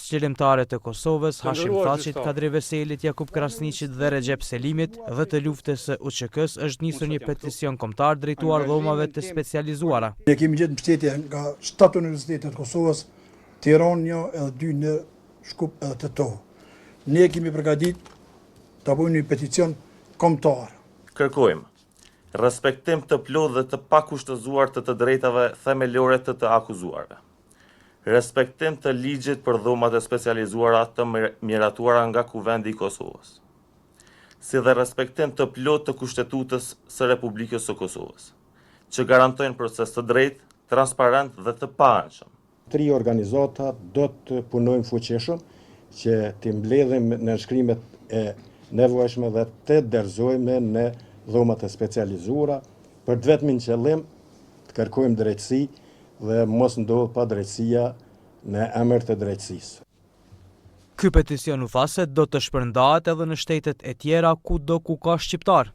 qëllimtare të Kosovës, Hashim Thaçit, Kadri Veselit, Jakub Krasniqit dhe Recep Selimit dhe të luftës së UÇK-s është nisur një peticion kombëtar drejtuar dhomave të specializuara. Ne kemi gjetë mbështetje nga 7 universitetet të Kosovës, Tiranë 1 edhe 2 në Shkup edhe Tetovo. Ne kemi përgatitur të bëjmë një peticion kombëtar. Kërkojmë respektim të plotë dhe të pakushtëzuar të drejtave themelore të akuzuarve. Respektim të ligjit për dhomat e specializuara të miratuara nga Kuvendi i Kosovës, si dhe respektim të plotë të Kushtetutës së Republikës së Kosovës, që garantojnë proces të drejtë, transparent dhe të paanshëm. 3 organizata do të punojmë fuqishëm që të mbledhim në nënshkrimet e nevojshme dhe të dorëzojmë në dhomat e specializuara për të vetmin qëllim të kërkojmë drejtësi dhe mos ndodhë pa drejtësia në emër të drejtësisë. Ky peticion u tha se do të shpërndahet edhe në shtetet e tjera kudo ku ka shqiptar.